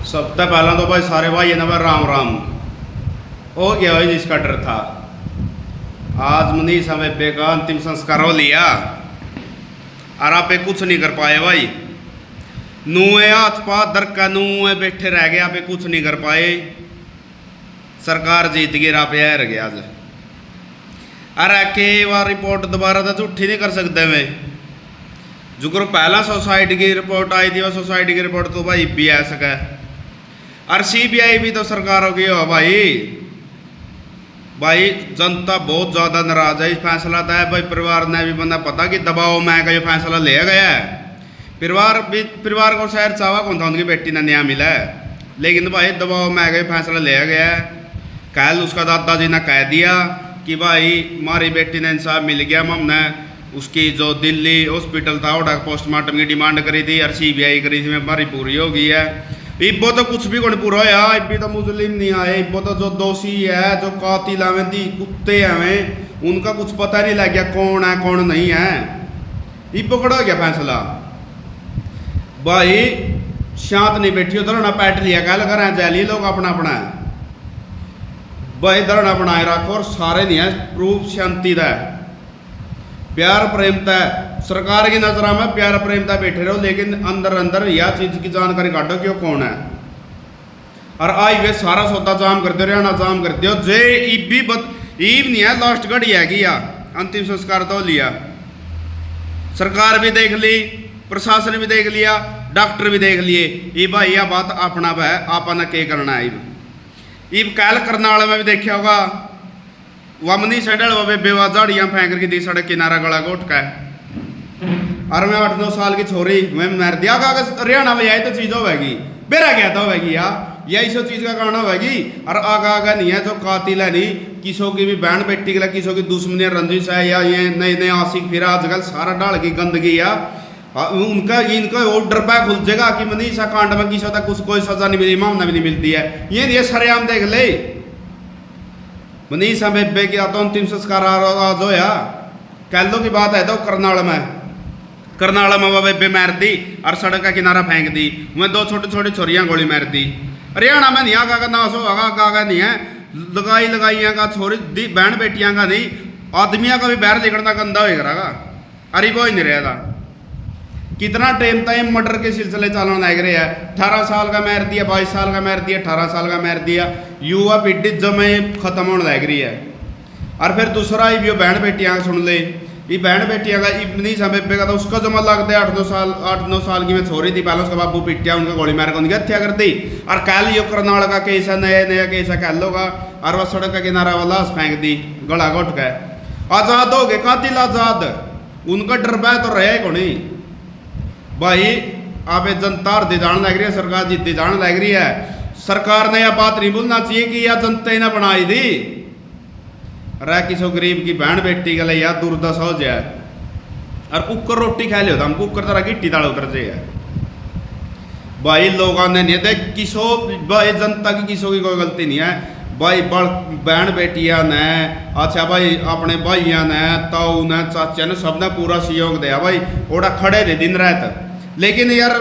सब तो पहला तो भाई सारे भाई ना भाई राम राम हो गया भाई जिसका डर था। आज मनीषा बेबे का अंतिम संस्कार हो लिया और आप कुछ नहीं कर पाए भाई। नूए हाथ पा दर का नूए बैठे रह गए, आप कुछ नहीं कर पाए। सरकार जीत गई, आप यार गया आज। अरे के बार रिपोर्ट दोबारा तो झूठी नहीं कर सकते मैं। जो करो पहला सोसाइटी की रिपोर्ट आई थी, वो सोसाइटी की रिपोर्ट तो भाई भी आ सका। और CBI भी तो सरकार हो गई हो भाई जनता बहुत ज़्यादा नाराज है। इस फैसला था भाई परिवार ने भी बंदा पता कि दबाव में का ये फैसला लिया गया है। परिवार को शायद चावा कौन था उनकी बेटी ने न्याय मिला है, लेकिन भाई दबाव में का ये फैसला लिया गया है। कल उसका दादाजी ने कह दिया कि भाई हमारी बेटी ने इंसाफ मिल गया। हमने उसकी जो दिल्ली हॉस्पिटल था वो पोस्टमार्टम की डिमांड करी थी और CBI करी थी, हमारी पूरी हो गई है। इब्बो तो कुछ भी कौन पूरा होया, इब्बी तो मुस्लिम नहीं आए। इब्बो तो जो दोषी है, जो कातिल है, दी कुत्ते हैं, उनका कुछ पता नहीं लग गया कौन है कौन नहीं है। इब्बो कड़ा हो गया फैसला भाई। शांत नहीं बैठी, धरना पैट लिया कल करें जैली लोग अपना अपना भाई धरना बनाए रखो। और सारे नहीं है प्रूफ शांति का प्यार प्रेमता है। सरकार की नजर में प्यार प्रेमता बैठे रहो, लेकिन अंदर अंदर यह चीज की जानकारी काटो कि वो कौन है। और आई वे सारा सौदा जाम कर दो, हरियाणा जाम कर दो। जे ईब नहीं है, लास्ट घड़ी है कि अंतिम संस्कार तो लिया। सरकार भी देख ली, प्रशासन भी देख लिया, डॉक्टर भी देख लिए। ये भाई यह बात अपना है, आपने क्या करना है। इब कैल करनाल में भी देखा होगा, वमनी सैंडल वे बेवा झाड़ियाँ फेंक रही थी सड़क किनारा गला घोट का। और मैं 8-9 साल की छोरी मैं मर दिया का हरियाणा में यही तो चीज़ होगी। बेरा क्या था होगी यही सब चीज़ का कारण होगी। और आगा आगा नहीं है जो कातिल है नहीं, किसों की भी बहन बेटी के लिए किसों की दुश्मनी रंजिश है, या ये नए नए आशिक फिर आजकल सारा डाल की गंदगी है। उनका इनका वो डरपा खुल जाएगा कि मनीषा कांड में किसी तक कुछ कोई सजा नहीं मिली, मामला भी नहीं मिलती है। ये सरेआम देख ले। मनीषा बेबे की तो अंतिम संस्कार आज होया। कैलो की बात है तो करनाल में बेबे मार दी और सड़क का किनारा फेंक दी। मैं 2 छोटे छोटे छोरियाँ गोली मार दी। हरियाणा में नहीं आगा का नाश होगा, आगा नहीं है। लगाइया का छोरी बहन बेटियां का नहीं, आदमियों का भी बाहर निकलना गंदा हो करेगा। अरे वो ही नहीं रहेगा। कितना टाइम टाइम मर्डर के सिलसिले चलन लग रहे हैं। 18 साल का मार दिया, 22 साल का मार दिया, 18 साल का मार दिया। युवा पीढ़ी जमे खत्म होने लग रही है। और फिर दूसरा ये बहन बेटियां सुन ले, ये बहन बेटियां का मनीषा बेबे का तो उसका जमा लगता है 8-9 साल की मैं छोरी थी। पहले उसका बाबू पिटिया, उनका गोली मार कर उनकी हत्या कर दी। और कल ये करनाल का केस है, नया केस है कल होगा। और वह सड़क का किनारा वाला फेंक दी गला घोट के। आज़ाद हो गए कातिल आज़ाद, उनका डरबा तो रहे को नहीं भाई। आप जनता हृदय जान लग रही है, सरकार जीतती जान लग रही है। सरकार ने यह बात नहीं भूलना चाहिए कि यह जनता ही ना बनाई दी। रह किसी गरीब की बहन बेटी के लिए यार दुर्दशा हो जाए। और कुकर रोटी खा लियो हम कुकर तरह गिट्टी दाल उतर जाए भाई। लोगों ने नहीं देख किसो भाई जनता की किसों की कोई गलती नहीं है भाई। बहन बेटिया ने अच्छा भाई अपने भाइयों ने ताऊ ने चाचा ने सब ने पूरा सहयोग दिया भाई। ओड़ा खड़े थे दिन रात। लेकिन यार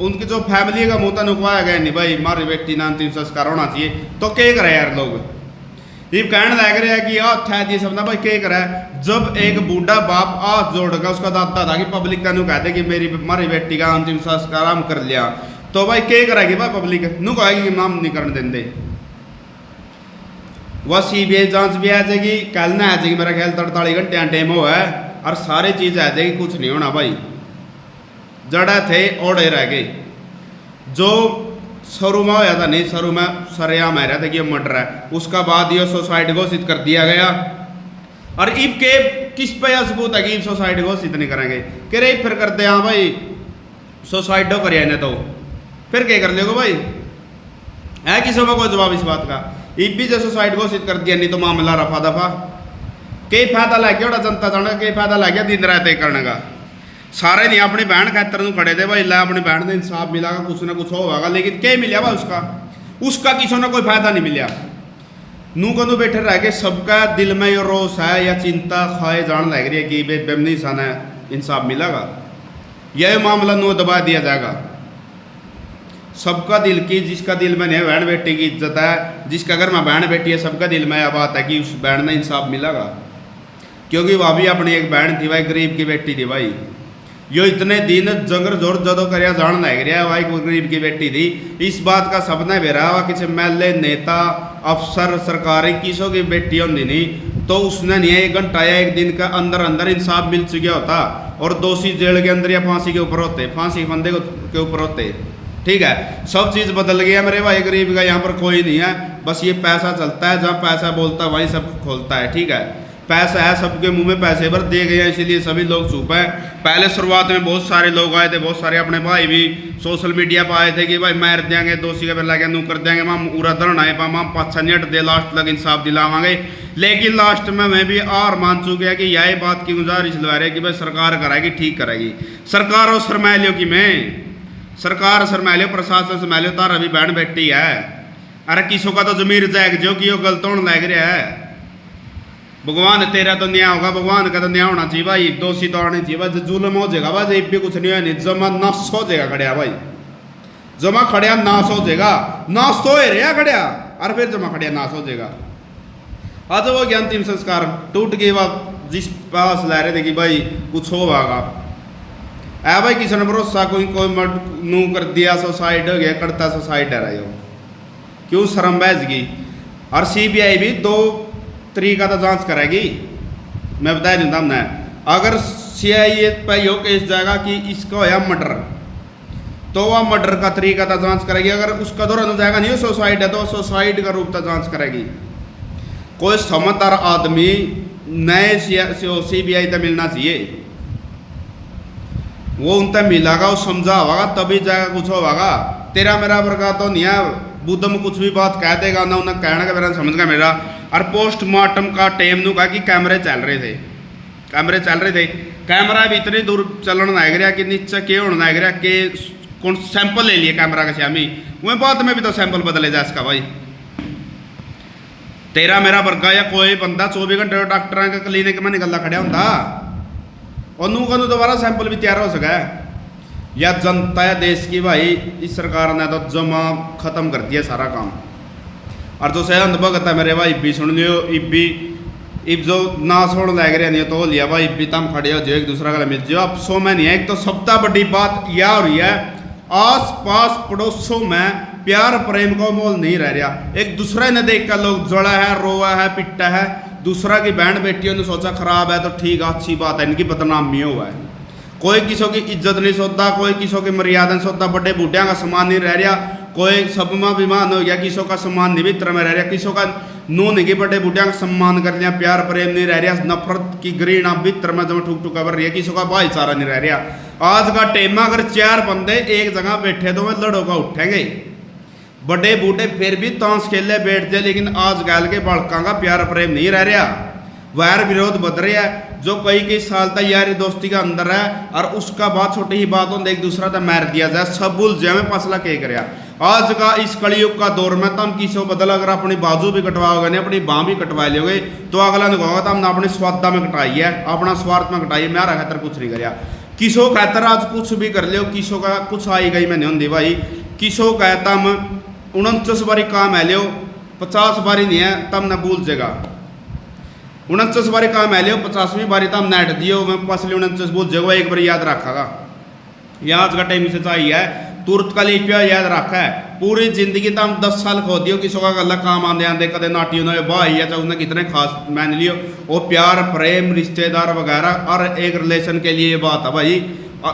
उनकी जो फैमिली का मुँह तो नुकवाया गया नहीं भाई। हमारी बेटी ना अंतिम संस्कार होना चाहिए तो क्या करे यार लोग। ये कहने लग रहे हैं कि यार दिए सब ना भाई क्या करे। जब एक बूढ़ा बाप हाथ जोड़ेगा, उसका दादा था कि पब्लिक का नु कहते कि हमारी बेटी का अंतिम संस्कार हम कर लिया, तो भाई क्या करेगी भाई पब्लिक नु कहेगी कि हम नहीं करने देंगे। वह CBI जांच भी आ जाएगी, कल ना आ जाएगी मेरा ख्याल 48 घंटे टाइम हो है। और सारी चीज़ आ जाएगी, कुछ नहीं होना भाई। जड़ा थे ओढ़े रह गए। जो शुरू में होया था नहीं, शुरू में सरेआम आ रहा था कि ये मर्डर है, उसका बाद ये सोसाइटी घोषित कर दिया गया। और इब के किस पे सबूत है कि इब सोसाइटी घोषित नहीं करेंगे। कह रहे फिर करते हाँ भाई सोसाइटी करिए ने तो फिर क्या कर लेगो भाई है। किसी में कोई जवाब इस बात का। इब भी जो सोसाइटी घोषित कर दिया नहीं तो मामला रफा दफा। कई फायदा लग गया जनता जाना, कई फायदा लग गया दिन रात करने का। सारे नहीं अपनी बहन खातर खड़े थे भाई, ला अपनी बहन ने इंसाफ मिला कुछ ना कुछ होगा। लेकिन क्या मिला भाई उसका किसी ने कोई फायदा नहीं मिला। नू कदू बैठे रह के सबका दिल में ये रोष है या चिंता खाए जान लग रही है कि बेमनीसा ने इंसाफ मिलेगा। यह मामला नू दबा दिया जाएगा। सबका दिल की, जिसका दिल में नहीं बहन बेटी की इज्जत है, जिसका घर में बहन बेटी है, सबका दिल में यह बात है कि उस बहन में इंसाफ मिलेगा। क्योंकि वह भी अपनी एक बहन थी भाई, गरीब की बेटी थी भाई। यो इतने दिन जंगर जोर जदों करिया जान लग रहा भाई, गरीब की बेटी थी। इस बात का सपना भी रहा हुआ किसी महल्ले नेता अफसर सरकारी किसों की बेटी होती नहीं तो उसने नहीं 1 घंटा या 1 दिन का अंदर अंदर इंसाफ मिल चुका होता और दोषी जेल के अंदर या फांसी के ऊपर होते, फांसी फंदे के ऊपर होते। ठीक है, सब चीज़ बदल गया मेरे भाई। गरीब का यहाँ पर कोई नहीं है, बस ये पैसा चलता है, जहाँ पैसा बोलता है वहीं सब खोलता है। ठीक है, पैसा है, सबके मुंह में पैसे भर दिए गए हैं, इसीलिए सभी लोग चुप हैं। पहले शुरुआत में बहुत सारे लोग आए थे, बहुत सारे अपने भाई भी सोशल मीडिया पर आए थे कि भाई मार देंगे, दोषी का बिल्ला नू कर देंगे, माम पूरा धरना है, माम 5-6 मिनट दे लास्ट तक इंसाफ दिलावांगे। लेकिन लास्ट में मैं भी हार मान चुका कि यही बात की गुजारिश लगा रहे कि भाई सरकार कराएगी, ठीक कराएगी। सरकार और शर्मैलियों की मैं सरकार शर्मैलियो, प्रशासन शर्मैलियो, तार अभी बहन बेटी है। अरे किसों का तो जमीर जैग जो कि गलत होने लग रहा है। भगवान तेरा तो न्याय होगा, भगवान का तो न्याय होना चाहिए भाई, दोषी तो आने चाहिए भाई। जुल्म हो जाएगा भाई, जब भी कुछ नहीं है, जमा नाश हो जाएगा खड़िया भाई, जमा खड़िया नाश हो जाएगा, नाश तो रहा खड़िया और फिर जमा खड़िया नाश हो जाएगा। आज वो अंतिम संस्कार टूट गई बात, जिस पास ला रहे थे कि भाई कुछ होगा है भाई, किसी ने भरोसा कोई नू कर दिया, सुसाइड हो गया, करता सुसाइड है हो, क्यों शर्म बहस गई। और CBI भी 2 तरीका तो जांच करेगी। मैं बता दूँ हमने, अगर CIA पर यो केस जाएगा कि इसका होया मर्डर, तो वह मर्डर का तरीका तो जांच करेगी। अगर उसका दौरान जाएगा नहीं सुसाइड है तो सुसाइड का रूप तो जांच करेगी। कोई समझदार आदमी नए CBI तो मिलना चाहिए, वो उनसे मिलागा, वो समझा होगा, तभी जाएगा कुछ होगा। तेरा मेरा प्रकार तो नहीं है, बुद्ध में कुछ भी बात कह देगा ना, उन्हें कहने का मेरा समझ गया मेरा। और पोस्टमार्टम का टाइम नू कहा कि कैमरे चल रहे थे, कैमरे चल रहे थे, कैमरा भी इतनी दूर चलना लग रहा कि नीचे के होना लग रहा कि कौन सैंपल ले लिए कैमरा का श्यामी, वह बाद में भी तो सैंपल बदले जा इसका भाई। तेरा मेरा वर्गा या कोई बंदा 24 घंटे डॉक्टर के क्लीनिक में निकलना खड़ा होंगे और नू का दोबारा सैंपल भी तैयार हो सका। या जनता है देश की भाई, इस सरकार ने तो जमा खत्म कर दिया सारा काम। और जो सहन भगत है मेरे भाई, भी सुन लियो, इब जो नाश होने लग रहे नहीं तो लिया भाई, भी तम खड़े हो जो एक दूसरा का मिल जाओ। अब सो में नहीं है। एक तो सबसे बड़ी बात यह हो रही है, आस पास पड़ोसों में प्यार प्रेम का मोल नहीं रह रहा। एक दूसरे ने देख कर लोग जड़ा है, रोआ है, पिटा है। दूसरा की बहन बेटियों ने सोचा खराब है तो ठीक है, अच्छी बात है, इनकी बदनामी हुआ है। कोई किसी की इज्जत नहीं सोचता, कोई किसी की मर्यादा नहीं सोचता, बड़े बूढ़िया का सम्मान नहीं रह रहा, कोई सब में विमान हो गया, किसी का सम्मान निवित्र में रह रहा, किसी का नू नहीं, बड़े बूढ़िया का सम्मान कर लिया, प्यार प्रेम नहीं रह रहा, नफरत की घृणा वित्र में जब ठुक ठुका कर रही है, किसी का भाईचारा नहीं रह रहा। आज का टाइम में अगर 4 बंदे एक जगह बैठे तो वे लड़ो का उठेंगे। बड़े बूढ़े फिर भी ताश खेले बैठते, लेकिन आज गाल के बालका का प्यार प्रेम नहीं रह रहा, वैर विरोध बद रहा है। जो कई साल तक यारी दोस्ती का अंदर है और उसका बात छोटी ही बात होती एक दूसरा तक मार दिया जाए, सब भूल जाए में फसला के कराया। आज का इस कलयुग का दौर में तम किसी बदल अगर अपनी बाजू भी कटवाओगे नहीं, अपनी बाँ भी कटवा लोगे तो अगला ने कहोगा हमने अपनी स्वार्था में कटाई है, अपना स्वार्थ में कटाई है, मेरा खातर कुछ नहीं कराया। किसो कहतर आज कुछ भी कर लियो, किसो का कुछ आई गई मैं नहीं होंगी भाई। किसो कहता हम 49 बारी काम है लियो, 50 बारी नहीं है तब न भूल जाएगा। 49 बारी काम है लियो, 50वीं बारी तब नेट दियो, मैं पसली 49 भूल जाएगा, एक बार याद रखागा। यह आज का टाइम से चाहिए है, तुरंत का लिपिया याद रखा है। पूरी जिंदगी तो हम 10 साल खो दियो, किसी का गला काम आंदे आंदे कदे नाटी उन्होंने भाई या चाहे कितने खास मान लियो, वो प्यार प्रेम रिश्तेदार वगैरह और एक रिलेशन के लिए ये बात है भाई।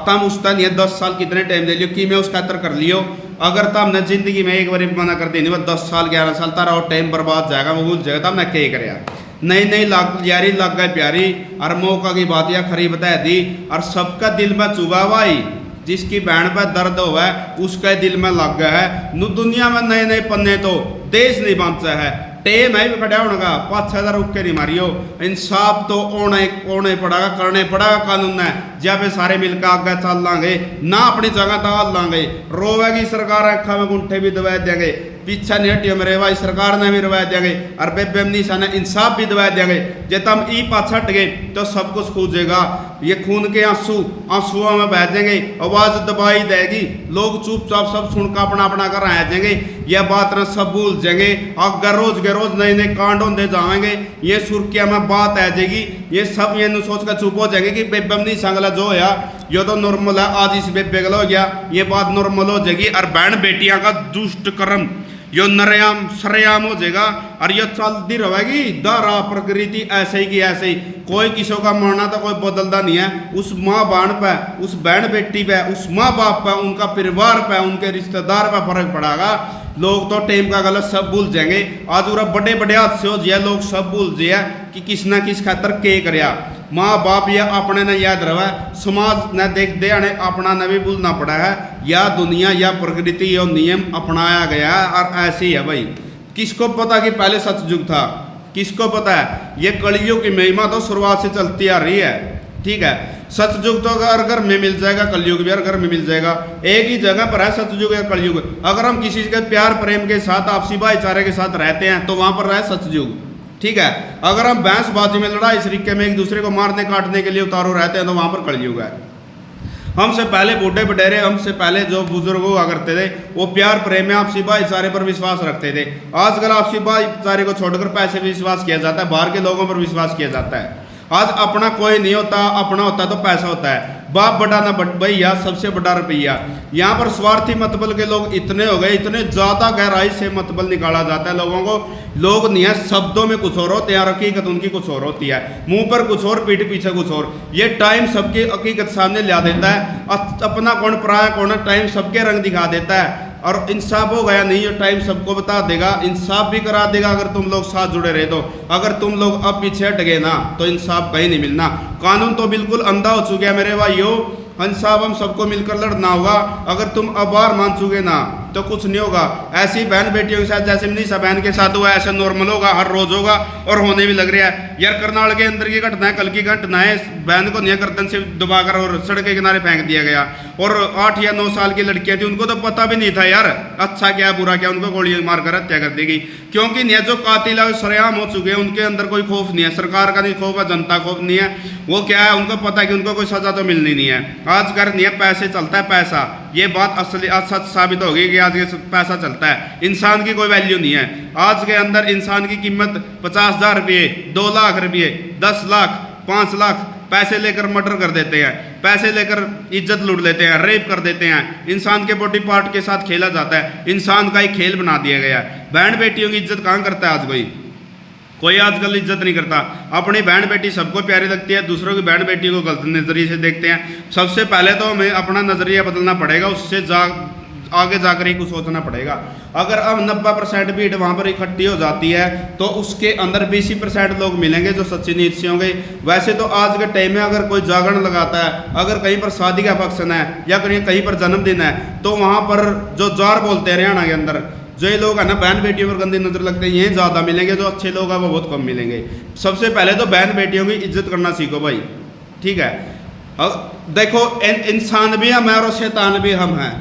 तम उसका नहीं है 10 साल कितने टाइम दे लियो कि मैं उसका तर कर लियो। अगर तब न जिंदगी में एक बार मना कर देनी, वह 10 साल 11 साल तारा और टाइम बर्बाद जाएगा, वो भूल जाएगा तब न क्या कराया। नहीं लग यारी लग गए प्यारी, और मौका की बात या खरी बता दी, और सबका दिल में चुभा भाई। जिसकी बहन पर दर्द हुआ है उसके दिल में लग गया है। नु दुनिया में नए नए पन्ने तो देश नहीं बांधता है, टेम है भी खड़ा होने का, 5-6 रुक के नहीं मारियो। इंसाफ तो ओने पड़ेगा, करने पड़ेगा कानून है। जब पे सारे मिलकर आगे चल लांगे ना, अपनी जगह डाल लांगे। रोवेगी सरकार, अखा में गुंठे भी दबा देंगे, पीछा नहीं हटियो मेरे भाई, सरकार ने भी रवा देंगे और बेबे मनीषा ने इंसाफ भी दिवा देंगे। जब हम ई पाछ हट गए तो सब कुछ खूजेगा, ये खून के आंसू आंसुओं में बह जाएंगे, आवाज दबाई देगी, लोग चुपचाप सब सुनकर अपना अपना कर रह जाएंगे, यह बात न सब भूल जाएंगे। अगर रोज के रोज नए नए कांड होते जाएंगे, ये सुर्खिया में बात आ जाएगी, ये सब ये सोच कर चुप हो जाएंगे कि बेबे मनीषा गला जो है ये तो नॉर्मल है, आज इस बेबे गला हो गया, ये बात नॉर्मल हो जाएगी। और बहन बेटियां का दुष्ट कर्म यो नरयाम सरेआम हो जाएगा और ये चलती रहेगी दारा प्रकृति ऐसे ही की ऐसे ही। कोई किसी का मरना तो कोई बदलता नहीं है, उस माँ बहन पे, उस बहन बेटी पे, उस माँ बाप पे, उनका परिवार पे, उनके रिश्तेदार पे फर्क पड़ेगा। लोग तो टेम का गलत सब भूल जाएंगे, आज पूरा बड़े बड़े हादसे हो जाए, लोग सब भूल जाए कि किस ना किस खातर के करया। माँ बाप या अपने ने याद रहा, समाज ने देख दे अपना ने भी भूलना पड़ा है, या दुनिया या प्रकृति या नियम अपनाया गया है और ऐसे ही है भाई। किसको पता कि पहले सतयुग था, किसको पता है? ये कलयुग की महिमा तो शुरुआत से चलती आ रही है, ठीक है। सतयुग तो अगर घर में मिल जाएगा, कलयुग भी घर में मिल जाएगा, एक ही जगह पर है सतयुग या कलयुग। अगर हम किसी के प्यार प्रेम के साथ आपसी भाईचारे के साथ रहते हैं तो वहां पर रहे सतयुग, ठीक है। अगर हम बहसबाजी में लड़ाई शरीके में एक दूसरे को मारने काटने के लिए उतारू रहते हैं तो वहां पर कलयुग है। हमसे पहले बूढ़े बडेरे, हमसे पहले जो बुजुर्ग हुआ करते थे वो प्यार प्रेम में आपसी भाईचारे पर विश्वास रखते थे। आजकल आपसी भाईचारे को छोड़कर पैसे पर विश्वास किया जाता है, बाहर के लोगों पर विश्वास किया जाता है। आज अपना कोई नहीं होता, अपना होता तो पैसा होता है। बाप बड़ा ना भैया, सबसे बड़ा रुपया। यहाँ पर स्वार्थी मतबल के लोग इतने हो गए, इतने ज्यादा गहराई से मतबल निकाला जाता है लोगों को। लोग नहीं है, शब्दों में कुछ और होते हैं, हकीकत उनकी कुछ और होती है, मुंह पर कुछ और, पीठ पीछे कुछ और। ये टाइम सबकी हकीकत सामने ला देता है, अपना कौन पराया कौन, टाइम सबके रंग दिखा देता है। और इंसाफ हो गया नहीं, ये टाइम सबको बता देगा, इंसाफ भी करा देगा अगर तुम लोग साथ जुड़े रहे तो। अगर तुम लोग अब पीछे हट गए ना तो इंसाफ कहीं नहीं मिलना। कानून तो बिल्कुल अंधा हो चुका है मेरे भाइयों, इंसाफ हम सबको मिलकर लड़ना होगा। अगर तुम आभार मान चुके ना तो कुछ नहीं होगा। ऐसी बहन बेटियों के साथ जैसे मनीषा बहन के साथ हुआ, ऐसा नॉर्मल होगा, हर रोज होगा और होने भी लग रहा है। यार करनाल के अंदर की घटना है, कल की घटना है, बहन को नहीं गर्दन से दबाकर और सड़क के किनारे फेंक दिया गया। और 8 या 9 साल की लड़कियां थी, उनको तो पता भी नहीं था यार अच्छा क्या बुरा क्या, उनको गोली मारकर हत्या कर देगी। क्योंकि नहीं जो कातिल है सरेआम हो चुके हैं, उनके अंदर कोई खौफ नहीं है, सरकार का नहीं खौफ है, जनता खौफ नहीं है। वो क्या है, उनको पता है कि उनको कोई सजा तो मिलनी नहीं है। आज कर नहीं है, पैसे चलता है पैसा, ये बात असली सच साबित होगी कि आज ये पैसा चलता है, इंसान की कोई वैल्यू नहीं है। आज के अंदर इंसान की कीमत 50,000 रुपये, 2 लाख रुपये, 10 लाख, 5 लाख पैसे लेकर मर्डर कर देते हैं, पैसे लेकर इज्जत लूट लेते हैं, रेप कर देते हैं। इंसान के बॉडी पार्ट के साथ खेला जाता है, इंसान का एक खेल बना दिया गया है। बहन बेटियों की इज्जत कहाँ करता है आज कोई आजकल इज्जत नहीं करता। अपनी बहन बेटी सबको प्यारी लगती है, दूसरों की बहन बेटी को गलत नज़रिए से देखते हैं। सबसे पहले तो हमें अपना नज़रिया बदलना पड़ेगा, उससे आगे जाकर ही कुछ सोचना पड़ेगा। अगर अब 90% भीड़ वहाँ पर इकट्ठी हो जाती है तो उसके अंदर 20% लोग मिलेंगे जो सच्ची नीत से होंगे। वैसे तो आज के टाइम में अगर कोई जागरण लगाता है, अगर कहीं पर शादी का फंक्शन है या कहीं पर जन्मदिन है, तो वहाँ पर जो जार बोलते हैं हरियाणा के अंदर, जो ये लोग है ना बहन बेटियों पर गंदी नजर लगते हैं, ये ज़्यादा मिलेंगे, जो अच्छे लोग हैं वो बहुत कम मिलेंगे। सबसे पहले तो बहन बेटियों की इज्जत करना सीखो भाई, ठीक है। अब देखो इंसान भी हम हैं और शैतान भी हम हैं,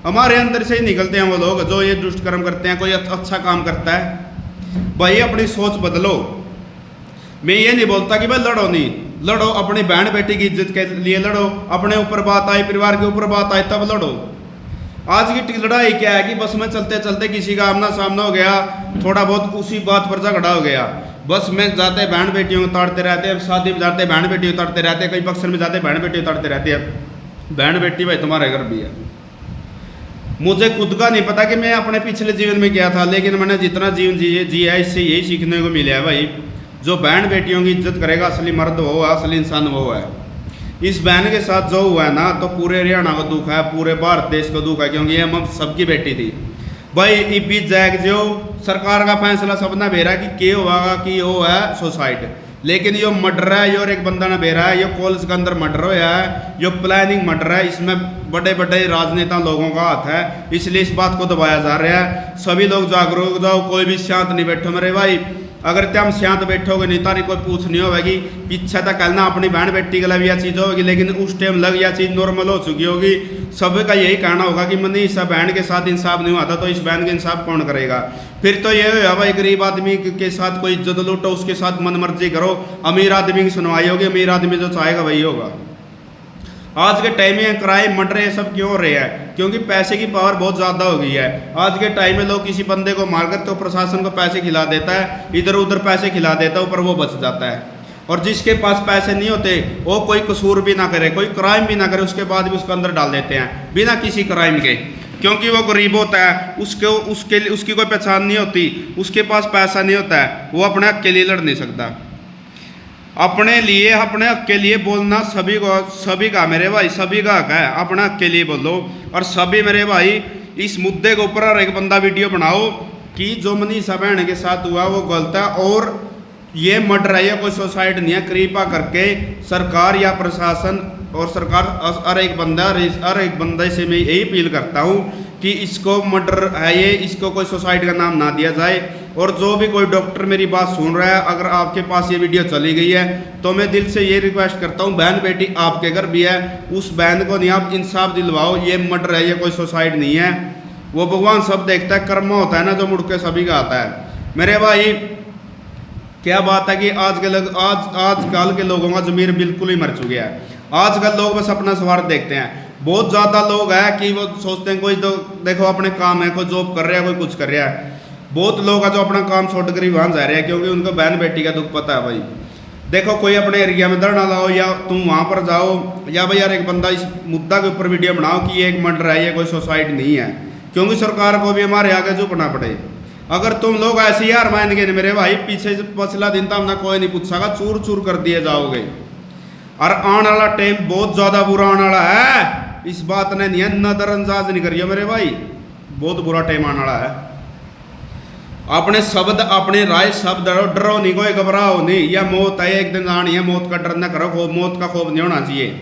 हमारे अंदर से ही निकलते हैं वो लोग जो ये दुष्ट कर्म करते हैं। कोई अच्छा काम करता है भाई, अपनी सोच बदलो। मैं ये नहीं बोलता कि भाई लड़ो नहीं, लड़ो, अपनी बहन बेटी की इज्जत के लिए लड़ो। अपने ऊपर बात आई, परिवार के ऊपर बात आई तब लड़ो। आज की लड़ाई क्या है कि बस में चलते चलते किसी का आमना सामना हो गया, थोड़ा बहुत उसी बात पर झगड़ा हो गया, बस में जाते बहन बेटियों को उतारते रहते हैं, शादी में जाते बहन बेटी उतारते रहते हैं, कई फंक्शन में जाते बहन बेटी उतारते रहते हैं। बहन बेटी भाई तुम्हारे घर भी है। मुझे खुद का नहीं पता कि मैं अपने पिछले जीवन में क्या था, लेकिन मैंने जितना जीवन जिया है इससे यही सीखने को मिला है भाई, जो बहन बेटियों की इज्जत करेगा असली मर्द वो है, असली इंसान वो है। इस बहन के साथ जो हुआ है ना तो पूरे हरियाणा का दुख है, पूरे भारत देश का दुख है, क्योंकि ये हम सबकी बेटी थी भाई। इबी जैग जो सरकार का फैसला सबने भेजा कि के होगा कि वो है सुसाइड, लेकिन यो मर्डर है, यो एक बंदा ने भेजा है, यो कॉलेज के अंदर मर्डर होया है, यो प्लानिंग मर्डर है, इसमें बड़े बड़े राजनेता लोगों का हाथ है, इसलिए इस बात को दबाया जा रहा है। सभी लोग जागरूक जाओ, कोई भी शांत नहीं बैठो मेरे भाई। अगर तुम शांत बैठोगे नहीं तारी कोई पूछ नहीं होगी, पीछे तक कहना अपनी बहन बेटी के लिए भी यह चीज़ होगी, लेकिन उस टाइम लग यह चीज़ नॉर्मल हो चुकी होगी। सभी का यही कहना होगा कि मनीषा बहन के साथ इंसाफ नहीं हुआ था तो इस बहन के इंसाफ कौन करेगा। फिर तो ये हुआ भाई गरीब आदमी के साथ कोई इज्जत लूटो, उसके साथ मन मर्जी करो, अमीर आदमी की सुनवाई होगी, अमीर आदमी जो चाहेगा वही होगा। आज के टाइम में क्राइम मर्डर ये सब क्यों हो रहे हैं? क्योंकि पैसे की पावर बहुत ज़्यादा हो गई है। आज के टाइम में लोग किसी बंदे को मारकर तो प्रशासन को पैसे खिला देता है, इधर उधर पैसे खिला देता है, ऊपर वो बच जाता है। और जिसके पास पैसे नहीं होते वो कोई कसूर भी ना करे, कोई क्राइम भी ना करे, उसके बाद भी उसको अंदर डाल देते हैं बिना किसी क्राइम के, क्योंकि वो गरीब होता है, उसकी कोई पहचान नहीं होती, उसके पास पैसा नहीं होता है, वो अपने हक के लिए लड़ नहीं सकता। अपने लिए, अपने हक के लिए बोलना सभी का मेरे भाई, सभी का हक है, अपने हक के लिए बोलो। और सभी मेरे भाई इस मुद्दे के ऊपर हर एक बंदा वीडियो बनाओ कि जो मनीषा बहन के साथ हुआ वो गलत है और ये मर्डर है, ये कोई सुसाइड नहीं है। कृपा करके सरकार या प्रशासन और सरकार हर एक बंदे से मैं यही अपील करता हूँ कि इसको मर्डर है ये, इसको कोई सुसाइड का नाम ना दिया जाए। और जो भी कोई डॉक्टर मेरी बात सुन रहा है, अगर आपके पास ये वीडियो चली गई है तो मैं दिल से ये रिक्वेस्ट करता हूँ, बहन बेटी आपके घर भी है, उस बहन को नहीं आप इंसाफ दिलवाओ। ये मर्डर है, ये कोई सुसाइड नहीं है। वो भगवान सब देखता है, कर्म होता है ना जो मुड़ के सभी का आता है। मेरे भाई क्या बात है कि आजकल के लोगों का ज़मीर बिल्कुल ही मर चुका है। आजकल लोग बस अपना स्वार्थ देखते हैं। बहुत ज़्यादा लोग हैं कि वो सोचते हैं कोई तो देखो अपने काम है, कोई जॉब कर रहा है, कोई कुछ कर रहा है। बहुत लोग हैं जो अपना काम छोड़ कर ही वहाँ जा रहे हैं क्योंकि उनको बहन बेटी का दुख पता है। भाई देखो कोई अपने एरिया में धरना लाओ या तुम वहाँ पर जाओ, या भाई यार एक बंदा इस मुद्दा के ऊपर वीडियो बनाओ कि ये एक मर्डर है, ये कोई सुसाइड नहीं है, क्योंकि सरकार को भी हमारे आगे झुकना पड़े। अगर तुम लोग ऐसे यार मान गए मेरे भाई, पीछे से पिछला दिन तो हमने कोई नहीं पूछागा, चूर चूर कर दिए जाओगे। और आने वाला टाइम बहुत ज़्यादा बुरा आने वाला है, इस बात ने नहीं है, नजरअंदाज नहीं करिए मेरे भाई, बहुत बुरा टाइम आने वाला है। अपने शब्द, अपने राय सब डरो नहीं, कोई घबराओ नहीं। या मौत है एक दिन आनी है, मौत का डर न करो, मौत का खौफ नहीं होना चाहिए।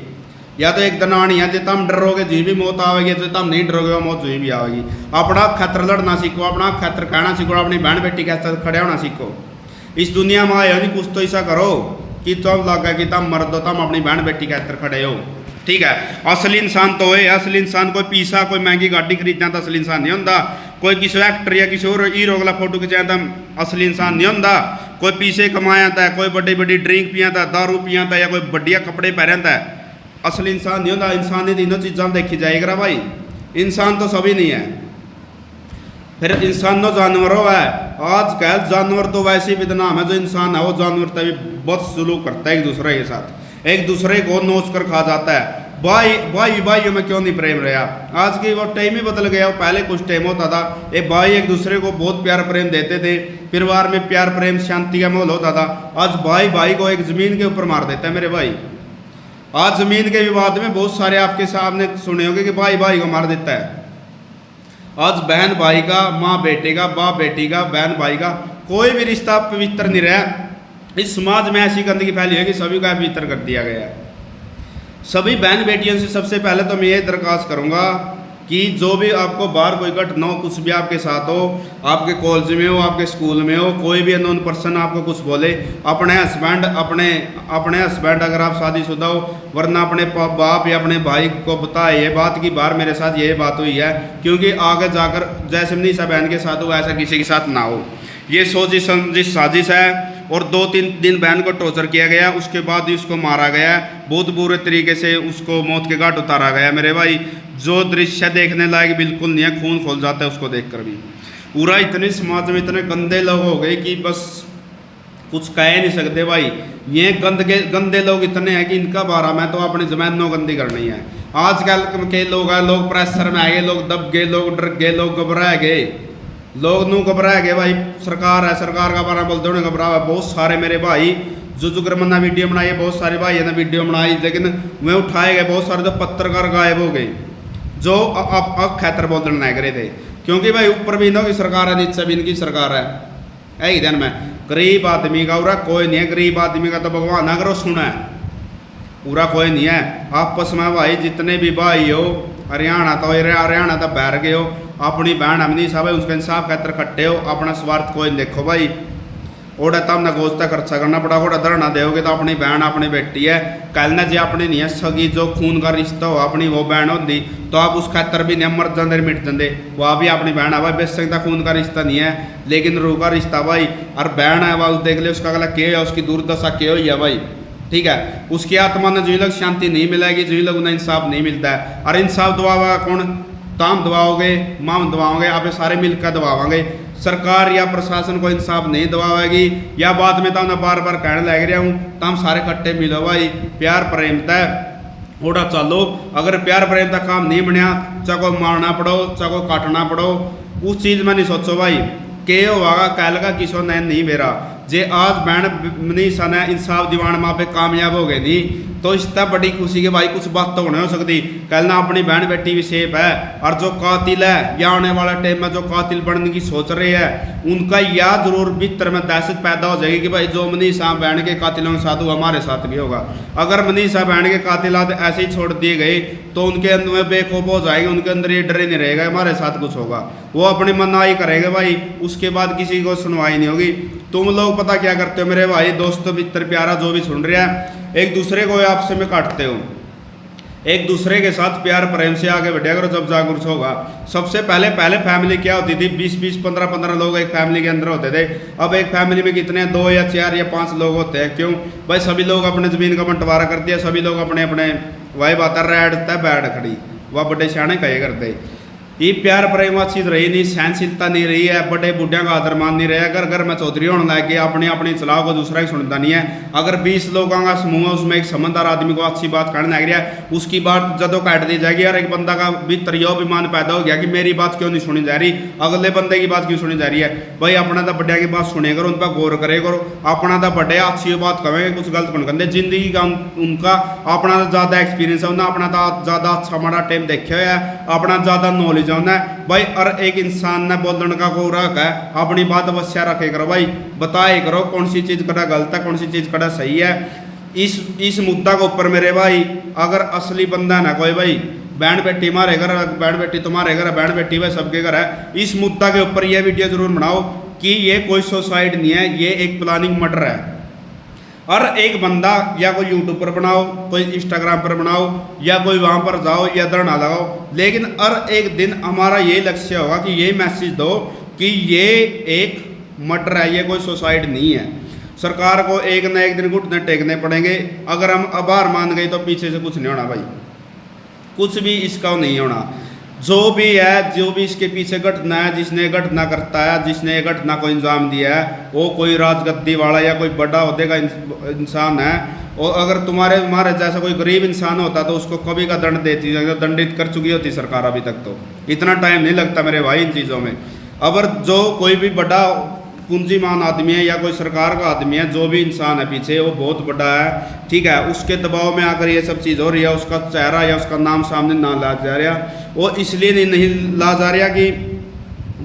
या तो एक दिन आनी है जितना हम डरोगे जी भी मौत आएगी, जितना हम नहीं डरोगे मौत जी भी आएगी। अपना खतर लड़ना सीखो, अपना खतर कहना सीखो, अपनी बहन बेटी के साथ खड़े होना सीखो। इस दुनिया में आए हो नहीं, कुछ तो ऐसा करो कि तुम लगा कि तुम मर्द हो, तुम अपनी बहन बेटी के साथ खड़े हो। ठीक है, असली इंसान तो है, असली इंसान कोई पीसा कोई महंगी गाड़ी खरीदना तो असली इंसान नहीं होता। कोई किसी एक्टर या किसी और हीरो वाला फोटो खिंचाया तो असली इंसान नहीं होता। कोई पीछे कमाया था, कोई बड़ी बड़ी ड्रिंक पिया था, दारू पिया था, या कोई बढ़िया कपड़े पहना था, असली इंसान नहीं होता। इंसान ही तीनों चीज़ों में देखी जाएगा भाई, इंसान तो सभी नहीं है। फिर इंसान तो जानवरों है। आजकल जानवर तो वैसे ही बदनाम है, जो इंसान है वो जानवर तभी बहुत सुलूक करता है एक दूसरे के साथ, एक दूसरे को नोच कर खा जाता है। भाई में क्यों नहीं प्रेम रहा? आज की वो टाइम ही बदल गया। पहले कुछ टाइम होता था ये भाई एक दूसरे को बहुत प्यार प्रेम देते थे, परिवार में प्यार प्रेम शांति का माहौल होता था। आज भाई को एक ज़मीन के ऊपर मार देता है मेरे भाई। आज ज़मीन के विवाद में बहुत सारे आपके सामने सुने होंगे कि भाई को मार देता है। आज बहन भाई का, माँ बेटे का, बाप बेटी का, बहन भाई का, कोई भी रिश्ता पवित्र नहीं रहा। इस समाज में ऐसी गंदगी फैली है कि सभी का पवित्र कर दिया गया है। सभी बहन बेटियों से सबसे पहले तो मैं ये दरख्वास्त करूँगा कि जो भी आपको बाहर कोई घटना हो, कुछ भी आपके साथ हो, आपके कॉलेज में हो, आपके स्कूल में हो, कोई भी अननोन पर्सन आपको कुछ बोले, अपने हस्बैंड अगर आप शादीशुदा हो, वरना अपने बाप या अपने भाई को बताए ये बात कि बाहर मेरे साथ ये बात हुई है, क्योंकि आगे जाकर जैसे मनीषा बहन के साथ हुआ ऐसा किसी के साथ ना हो। ये सोची समझी साजिश है। और 2-3 दिन बहन को टॉर्चर किया गया, उसके बाद ही उसको मारा गया, बहुत बुरे तरीके से उसको मौत के घाट उतारा गया मेरे भाई। जो दृश्य देखने लायक बिल्कुल नहीं है, खून खोल जाता है उसको देखकर भी। पूरा इतने समाज में इतने गंदे लोग हो गए कि बस कुछ कह नहीं सकते भाई। ये गंदे लोग इतने हैं कि इनका बारा में तो अपनी जमीन नो गंदी करनी है। आजकल के लोग हैं, लोग प्रेशर में आ गए, लोग दब गए, लोग डर गए, लोग घबरा गए, लोग नू घबरा गए भाई। सरकार है, सरकार का बारा बोलते उन्हें घबरा। बहुत सारे मेरे भाई जो जुगरमन्ना वीडियो बनाई है, बहुत सारे भाई ने वीडियो बनाई, लेकिन वे उठाए गए। बहुत सारे तो पत्रकार गायब हो गए जो अब खैतर बोलने नहीं करे थे, क्योंकि भाई ऊपर भी इनकी सरकार है, नीचे भी इनकी सरकार है। यही ध्यान में गरीब आदमी का पूरा कोई नहीं है। गरीब आदमी का तो भगवान अगर वो सुना है, पूरा कोई नहीं है। आपस में भाई जितने भी भाई हो, हरियाणा तो बैर गए हो, अपनी बहन मनीषा भाई उसके इंसाफ खैतर खट्टे हो, अपना स्वार्थ कोई देखो भाई। ओड़ा तब ना गोश्त का खर्चा करना पड़ा, ओड़ा धरना दोगे तो अपनी बहन अपनी बेटी है, कल ना जो अपनी नहीं है सगी जो खून का रिश्ता हो अपनी वो बहन होती तो आप उस खातर भी नहीं मर जाते मिट जाते, वह भी अपनी बहन है भाई, बेच सकता खून का रिश्ता नहीं है लेकिन रूह का रिश्ता भाई, और बहन है वह देख ले उसका अगला क्या है, उसकी दुर्दशा क्या हुई है भाई, ठीक है। उसकी आत्मा ने जो लग शांति नहीं मिलेगी, जो लग उन्हें इंसाफ नहीं मिलता है। और इंसाफ दबावा कौन, ताम दबाओगे माम दबाओगे, आप सारे मिलकर दबावांगे, सरकार या प्रशासन को इंसाफ नहीं दबावेगी, या बाद में तो मैं बार बार कहने लग रहा हूँ तो हम सारे कट्टे मिलो भाई, प्यार प्रेम तय ओड़ा चलो, अगर प्यार प्रेम का काम नहीं बनया चाहे कोई मारना पड़ो चाहे कोई काटना पड़ो, उस चीज़ में नहीं सोचो भाई के होगा कल का किसो नैन नहीं मेरा, जे आज बहन मनीषा ने इंसाफ दीवान माँ पे कामयाब हो गए नहीं तो इससे बड़ी खुशी के भाई कुछ बात तो होने हो सकती, कल ना अपनी बहन बेटी भी सेफ है, और जो कातिल है या आने वाला टाइम में जो कातिल बनने की सोच रहे हैं उनका या जरूर भीतर में दहशत पैदा हो जाएगी कि भाई जो मनीषा बहन के कातिलों के साथ हुआ हमारे साथ भी होगा। अगर मनीषा बहन के कातिलात ऐसे ही छोड़ दिए गए तो उनके अंदर में बेखौफ हो जाएंगे, उनके अंदर ये डर ही नहीं रहेगा हमारे साथ कुछ होगा, वो अपनी मनाही करेंगे भाई, उसके बाद किसी को सुनवाई नहीं होगी। तुम लोग पता क्या करते हो मेरे भाई दोस्तों मित्र प्यारा जो भी सुन रहे हैं, एक दूसरे को आपसे में काटते हो, एक दूसरे के साथ प्यार प्रेम से आगे बढ़िया करो जब जागरूक होगा। सबसे पहले फैमिली क्या होती थी, 20-20 15-15 लोग एक फैमिली के अंदर होते थे, अब एक फैमिली में कितने 2 या 4 या 5 लोग होते हैं, क्यों भाई सभी लोग अपने ज़मीन का बंटवारा कर दिया, सभी लोग अपने अपने वही बात रेड तय बैठ खड़ी, वह बड़े सियाने कहे करते, ये प्यार प्रेम चीज रही नहीं, सहनशीलता नहीं रही है, बड़े बुढ़िया का आदर मान नहीं रहा, घर घर में चौधरी होने लग गए, अपनी अपनी सलाह को दूसरा ही सुनता नहीं है। अगर 20 लोगों का समूह है उसमें एक समझदार आदमी को अच्छी बात कहने लग रहा है, उसकी बात जदों काट दी जाएगी और एक बंदा का भीतर यह अभिमान पैदा हो गया कि मेरी बात क्यों नहीं सुनी जा रही, अगले बंदे की बात क्यों सुनी जा रही है। भाई अपना तो बड्डिया की बात सुने करो, उन पर गौर करे करो, अपना तो बड्डे अच्छी बात कहेंगे कुछ गलत कौन कहते, जिंदगी का उनका अपना तो ज़्यादा एक्सपीरियंस है, उन्हें अपना तो ज़्यादा अच्छा हमारा टाइम देखा है, अपना ज़्यादा नॉलेज है उन्हें भाई। और एक इंसान ने बोलने का को रख है, अपनी बात अवश्य रखे करो भाई, बताए करो कौन सी चीज़ कड़ा गलत है कौन सी चीज़ कड़ा सही है। इस मुद्दा के ऊपर मेरे भाई अगर असली बंदा ना कोई भाई, बहन बेटी हमारे घर, बहन बेटी तुम्हारे घर, बहन बेटी भाई सबके घर है, इस मुद्दा के ऊपर यह वीडियो जरूर बनाओ कि ये कोई सुसाइड नहीं है, ये एक प्लानिंग मर्डर है। और एक बंदा या कोई यूट्यूब पर बनाओ, कोई इंस्टाग्राम पर बनाओ, या कोई वहाँ पर जाओ या धरना लगाओ, लेकिन हर एक दिन हमारा ये लक्ष्य होगा कि ये मैसेज दो कि ये एक मर्डर है, ये कोई सुसाइड नहीं है। सरकार को एक न एक दिन घुटने टेकने पड़ेंगे, अगर हम आभार मान गए तो पीछे से कुछ नहीं होना भाई, कुछ भी इसका नहीं होना। जो भी है, जो भी इसके पीछे घटना है, जिसने घटना करता है, जिसने घटना को इंजाम दिया है, वो कोई राजगद्दी वाला या कोई बड़ा ओहदे का इंसान है। और अगर हमारे जैसा कोई गरीब इंसान होता तो उसको कभी का दंड देती, दंडित कर चुकी होती सरकार अभी तक, तो इतना टाइम नहीं लगता मेरे भाई इन चीज़ों में। अगर जो कोई भी बड़ा पूंजीमान आदमी है या कोई सरकार का आदमी है, जो भी इंसान है पीछे वो बहुत बड़ा है, ठीक है, उसके दबाव में आकर ये सब चीज़ हो रही है, उसका चेहरा या उसका नाम सामने ना ला जा रहा, वो इसलिए नहीं ला जा रहा कि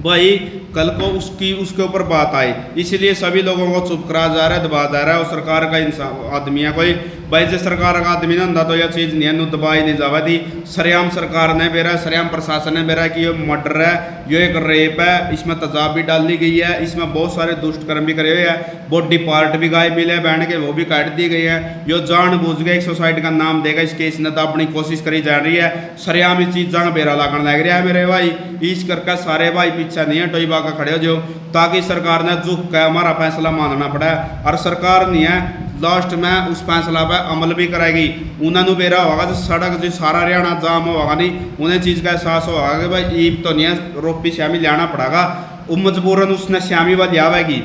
भाई कल को उसके ऊपर बात आई, इसलिए सभी लोगों को चुप करा जा रहा है, दबा जा रहा है। और सरकार का इंसान आदमी है कोई भाई, जो सरकार का आदमी ना होता तो यह चीज़ नहीं है, दबाई नहीं जावा थी। सरेआम सरकार ने बेरा, सरेआम प्रशासन ने बेरा कि ये मर्डर है, ये एक रेप है, इसमें तेजाब भी डाल दी गई है, इसमें बहुत सारे दुष्टकर्म भी करे हुए हैं, बॉडी पार्ट भी गायब मिले बहन के, वो भी काट दी गई है। यो जानबूझ के एक सोसाइटी का नाम देगा इस केस ने, तो अपनी कोशिश करी जा रही है, सरेआम इस चीज़ का बेरा लागण लग रहा है मेरे भाई। इस करके सारे भाई पीछे नहीं है टोई बाका खड़े हो जो, ताकि सरकार ने झुक कर हमारा फैसला मानना पड़ा है। और सरकार नहीं है लास्ट में उस फैसला पर अमल भी कराएगी, उन्होंने बेरा होगा जो सड़क जो सारा हरियाणा जाम होगा नहीं, उन्हें चीज़ का एहसास होगा कि भाई ईब तो नहीं है, रोपी श्यामी लाना पड़ेगा, वो मजबूरन उसने श्यामी वाली आवेगी,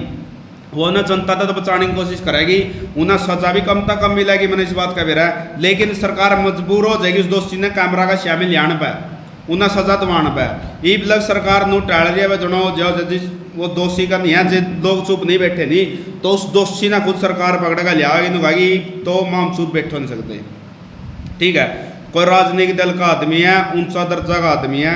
वो ना जनता तक बचाने की कोशिश करेगी, उन्हें सजा भी कम तक कम मिलेगी, मैंने इस बात का बेरा है। लेकिन सरकार मजबूर हो जाएगी उस दोषी ने कैमरा का श्यामी लियान पे, उन्हें सजा दिवान पे। ईब लग सरकार नू टाल दिया वे जुनो जो जिस वो दोषी का नहीं है, जो लोग चुप नहीं बैठे नहीं, तो उस दोषी ना खुद सरकार पकड़ेगा लियागी नुगागी, तो माम चुप बैठे नहीं सकते, ठीक है। कोई राजनीतिक दल का आदमी है, ऊंचा दर्जा का आदमी है,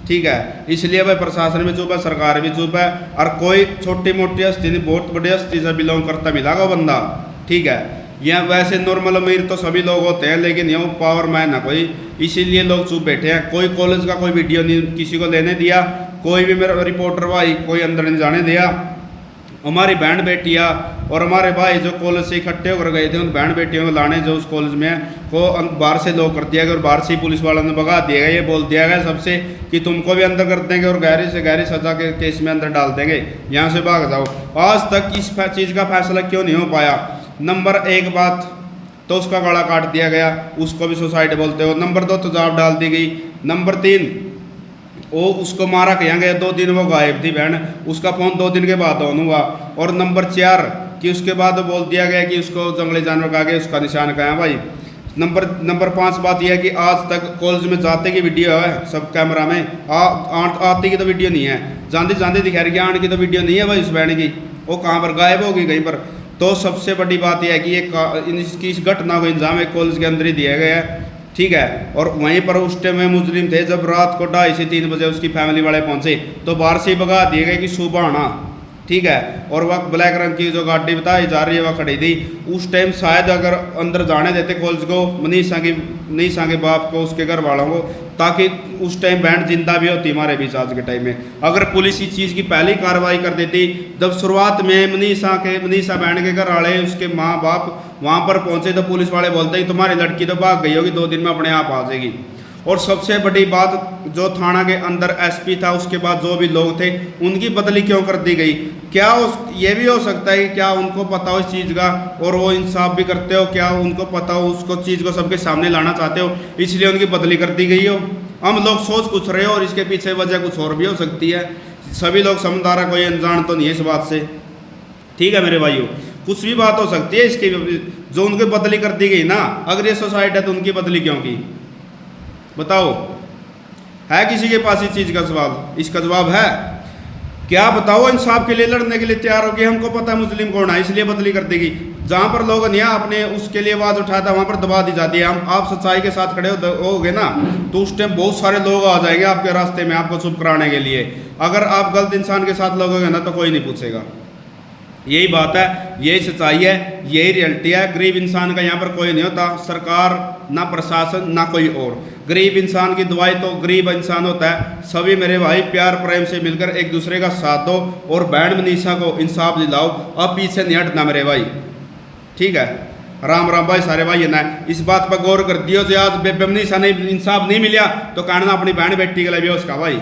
ठीक है, इसलिए भाई प्रशासन भी चुप है, सरकार भी चुप है। और कोई छोटी मोटी हस्ती नहीं, बहुत बड़ी हस्ती से बिलोंग करता मिलेगा बंदा, ठीक है। यह वैसे नॉर्मल अमीर तो सभी लोग होते हैं, लेकिन ये पावर मैन ना कोई, इसीलिए लोग चुप बैठे हैं। कोई कॉलेज का कोई वीडियो नहीं किसी को लेने दिया, कोई भी मेरा रिपोर्टर भाई कोई अंदर नहीं जाने दिया, हमारी बहन बेटियाँ और हमारे भाई जो कॉलेज से इकट्ठे होकर गए थे, उन बहन बेटियों को लाने जो उस कॉलेज में को बाहर से लोग कर दिया गया और बाहर से पुलिस वालों ने भगा दिया गया। ये बोल दिया गया सबसे कि तुमको भी अंदर कर देंगे और गहरी से गहरी सजा के केस में अंदर डाल देंगे, यहाँ से भाग जाओ। आज तक इस चीज़ का फैसला क्यों नहीं हो पाया? नंबर 1 बात तो उसका गला काट दिया गया, उसको भी सुसाइड बोलते हो। नंबर 2 तेजाब डाल दी गई। नंबर 3 वो उसको मारा कहाँ गया, 2 दिन वो गायब थी बहन, उसका फ़ोन 2 दिन के बाद ऑन हुआ। और नंबर 4 कि उसके बाद बोल दिया गया कि उसको जंगली जानवर का आगे उसका निशान कहाँ है भाई। नंबर 5 बात यह है कि आज तक कॉलेज में जाते की वीडियो है सब कैमरा में, आती की तो वीडियो नहीं है, जाते दिखा रही आने की तो वीडियो नहीं है भाई उस बहन की, वो कहाँ पर गायब होगी कहीं पर। तो सबसे बड़ी बात यह है कि इसकी इस घटना को इंजाम एक कॉलेज के अंदर ही दिया गया है, ठीक है। और वहीं पर उस टाइम में मुजरिम थे, जब रात को 2:30 से 3 बजे उसकी फैमिली वाले पहुंचे तो बाहर से ही भगा दिए गए कि सुबह आना, ठीक है। और वह ब्लैक रंग की जो गाड़ी बताई जा रही है वह खड़ी थी। उस टाइम शायद अगर अंदर जाने देते कॉलेज को मनीषा के बाप को, उसके घर वालों को, ताकि उस टाइम बहन जिंदा भी होती हमारे बीच आज के टाइम में। अगर पुलिस इस चीज़ की पहली कार्रवाई कर देती, जब शुरुआत में मनीषा बहन के घर वाले उसके माँ बाप वहाँ पर पहुँचे तो पुलिस वाले बोलते ही तुम्हारी लड़की तो भाग गई होगी, 2 दिन में अपने आप आ जाएगी। और सबसे बड़ी बात, जो थाना के अंदर एसपी था, उसके बाद जो भी लोग थे, उनकी बदली क्यों कर दी गई? क्या ये भी हो सकता है कि क्या उनको पता हो इस चीज़ का और वो इंसाफ भी करते हो? क्या उनको पता हो उसको चीज़ को सबके सामने लाना चाहते हो, इसलिए उनकी बदली कर दी गई हो? हम लोग सोच कुछ रहे हो और इसके पीछे वजह कुछ और भी हो सकती है। सभी लोग समझदार, कोई अनजान तो नहीं है इस बात से, ठीक है मेरे भाइयों। कुछ भी बात हो सकती है इसकी, जो उनकी बदली कर दी गई ना, अगर ये सोसाइटी है तो उनकी बदली क्यों की? बताओ, है किसी के पास इस चीज़ का सवाल? इसका जवाब है क्या? बताओ, इंसाफ के लिए लड़ने के लिए तैयार हो गए, हमको पता है मुस्लिम कौन है इसलिए बदली कर देगी। जहाँ पर लोग नहीं अपने उसके लिए आवाज़ उठाया था वहाँ पर दबा दी जाती है। हम आप सच्चाई के साथ खड़े होगे ना तो उस टाइम बहुत सारे लोग आ जाएंगे आपके रास्ते में आपको चुप कराने के लिए। अगर आप गलत इंसान के साथ लगोगे ना तो कोई नहीं पूछेगा। यही बात है, यही सच्चाई है, यही रियलिटी है। गरीब इंसान का यहाँ पर कोई नहीं होता, सरकार ना प्रशासन ना कोई और। गरीब इंसान की दुआई तो गरीब इंसान होता है। सभी मेरे भाई प्यार प्रेम से मिलकर एक दूसरे का साथ दो और बहन मनीषा को इंसाफ दिलाओ। अब पीछे नहीं हटना मेरे भाई, ठीक है। राम राम भाई सारे भाई ना इस बात पर गौर कर दियो जो आज बेबे मनीषा ने इंसाफ नहीं मिला तो कहना अपनी बहन बेटी के लिए भी उसका भाई।